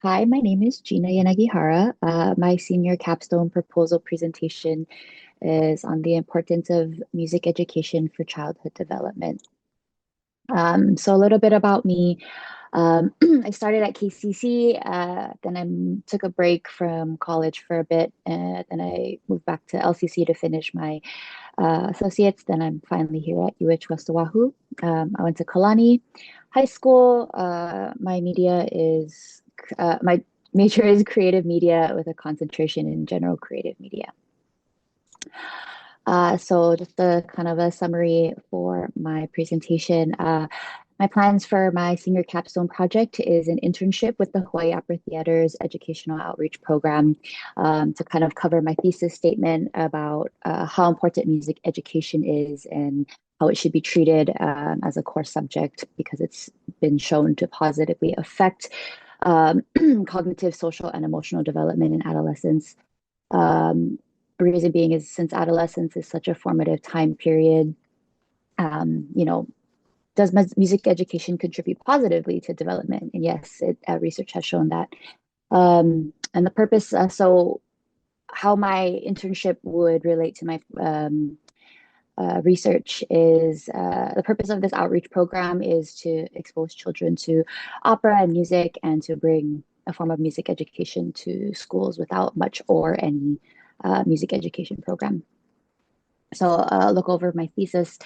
Hi, my name is Gina Yanagihara. My senior capstone proposal presentation is on the importance of music education for childhood development. So a little bit about me. I started at KCC, then I took a break from college for a bit, then I moved back to LCC to finish my associates. Then I'm finally here at West Oahu. I went to Kalani High School. My major is creative media with a concentration in general creative media. So just a kind of a summary for my presentation. My plans for my senior capstone project is an internship with the Hawaii Opera Theater's educational outreach program to kind of cover my thesis statement about how important music education is and how it should be treated as a core subject because it's been shown to positively affect cognitive, social, and emotional development in adolescence. Um, Reason being is since adolescence is such a formative time period, um, you know, does music education contribute positively to development? And yes, research has shown that. And the purpose, so how my internship would relate to my research is the purpose of this outreach program is to expose children to opera and music and to bring a form of music education to schools without much or any music education program. So look over my thesis.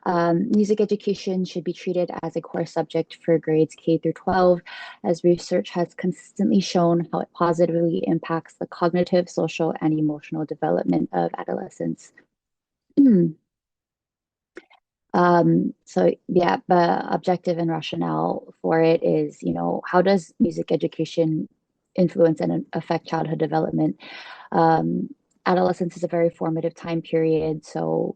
Music education should be treated as a core subject for grades K through 12, as research has consistently shown how it positively impacts the cognitive, social, and emotional development of adolescents. So yeah, the objective and rationale for it is, how does music education influence and affect childhood development? Um, Adolescence is a very formative time period, so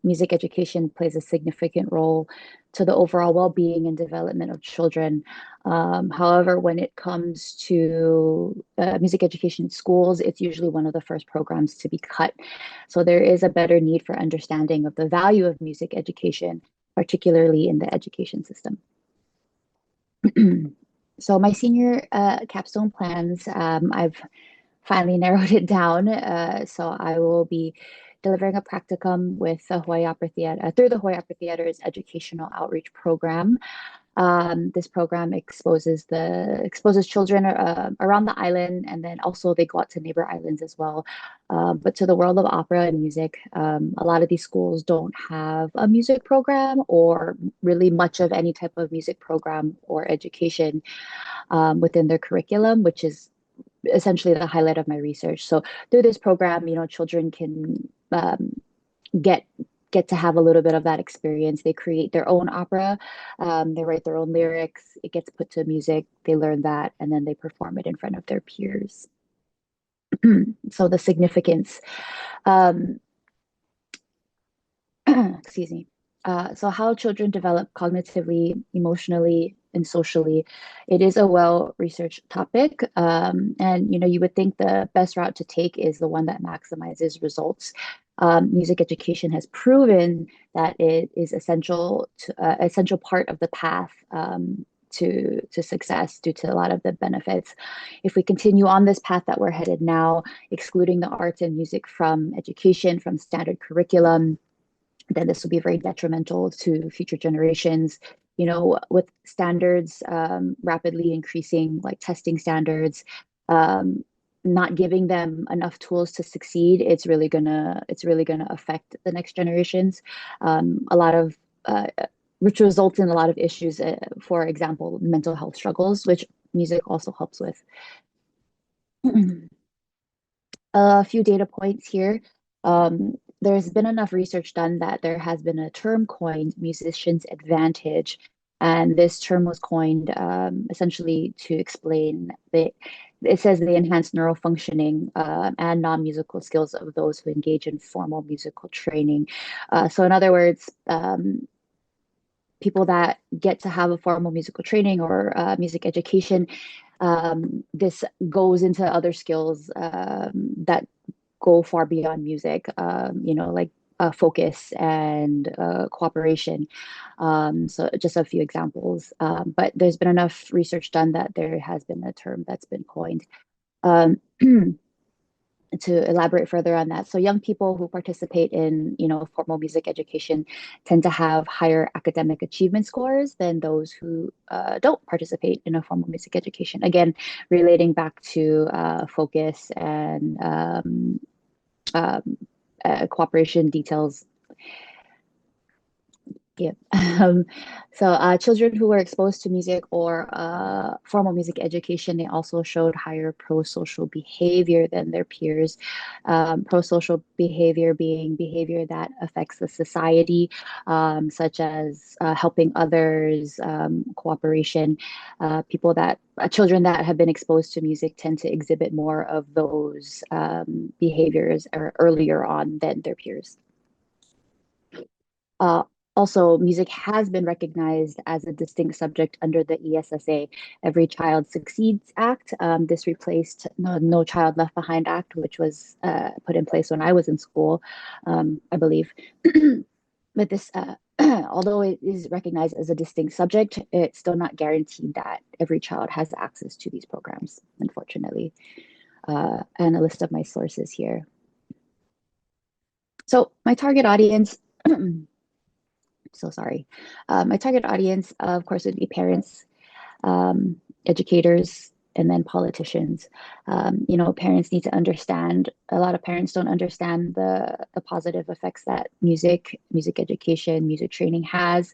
music education plays a significant role to the overall well-being and development of children. However, when it comes to music education in schools, it's usually one of the first programs to be cut. So there is a better need for understanding of the value of music education, particularly in the education system. So my senior capstone plans, I've finally narrowed it down. So I will be delivering a practicum with the Hawaii Opera Theater through the Hawaii Opera Theater's educational outreach program. This program exposes children around the island, and then also they go out to neighbor islands as well. But to the world of opera and music, a lot of these schools don't have a music program or really much of any type of music program or education within their curriculum, which is essentially the highlight of my research. So through this program, children can get get to have a little bit of that experience. They create their own opera, they write their own lyrics, it gets put to music, they learn that, and then they perform it in front of their peers. So the significance, um, excuse me. So how children develop cognitively, emotionally, and socially, it is a well-researched topic. And you would think the best route to take is the one that maximizes results. Music education has proven that it is essential part of the path to success due to a lot of the benefits. If we continue on this path that we're headed now, excluding the arts and music from education, from standard curriculum, then this will be very detrimental to future generations. With standards rapidly increasing, like testing standards, um, not giving them enough tools to succeed, it's really gonna affect the next generations. A lot of which results in a lot of issues. For example, mental health struggles, which music also helps with. A few data points here. There's been enough research done that there has been a term coined, musician's advantage. And this term was coined essentially to explain it says the enhanced neural functioning and non-musical skills of those who engage in formal musical training. So in other words, people that get to have a formal musical training or music education, this goes into other skills that go far beyond music, like focus and cooperation. So just a few examples. But there's been enough research done that there has been a term that's been coined. Um, to elaborate further on that, so young people who participate in, formal music education tend to have higher academic achievement scores than those who don't participate in a formal music education. Again, relating back to focus and cooperation details. Yeah. So children who were exposed to music or formal music education, they also showed higher prosocial behavior than their peers. Prosocial behavior being behavior that affects the society, such as helping others, cooperation. Children that have been exposed to music tend to exhibit more of those behaviors earlier on than their peers. Uh, Also, music has been recognized as a distinct subject under the ESSA Every Child Succeeds Act. This replaced No Child Left Behind Act, which was put in place when I was in school, I believe. But this, although it is recognized as a distinct subject, it's still not guaranteed that every child has access to these programs, unfortunately. And a list of my sources here. So my target audience so sorry. My target audience, of course, would be parents, educators, and then politicians. Parents need to understand. A lot of parents don't understand the positive effects that music education, music training has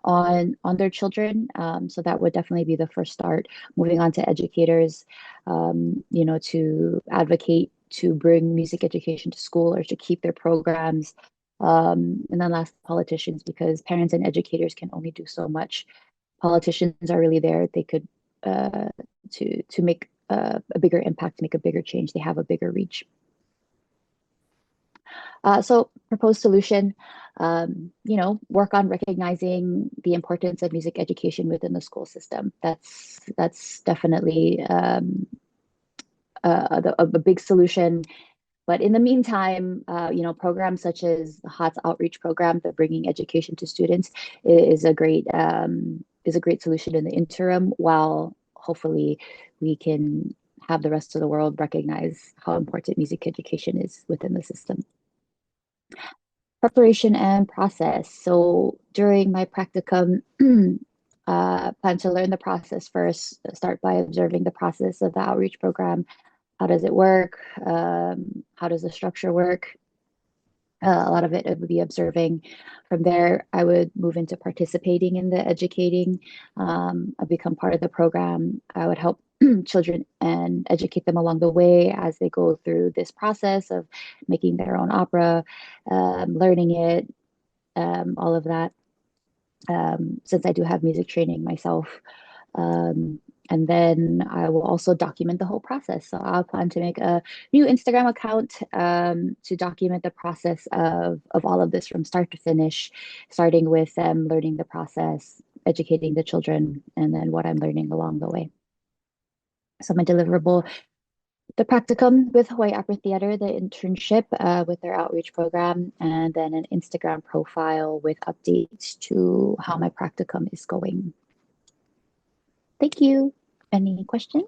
on their children. So that would definitely be the first start. Moving on to educators, to advocate to bring music education to school or to keep their programs, and then last, politicians, because parents and educators can only do so much. Politicians are really there. They could to make a bigger impact, to make a bigger change. They have a bigger reach. So proposed solution, work on recognizing the importance of music education within the school system. That's definitely a big solution. But in the meantime, programs such as the HOTS outreach program, the bringing education to students, is a great solution in the interim. While hopefully we can have the rest of the world recognize how important music education is within the system. Preparation and process. So during my practicum, plan to learn the process first. Start by observing the process of the outreach program. How does it work? How does the structure work? A lot of it would be observing. From there, I would move into participating in the educating. I become part of the program. I would help children and educate them along the way as they go through this process of making their own opera, learning it, all of that. Since I do have music training myself. And then I will also document the whole process. So I'll plan to make a new Instagram account to document the process of all of this from start to finish, starting with them learning the process, educating the children, and then what I'm learning along the way. So my deliverable, the practicum with Hawaii Opera Theater, the internship with their outreach program, and then an Instagram profile with updates to how my practicum is going. Thank you. Any questions?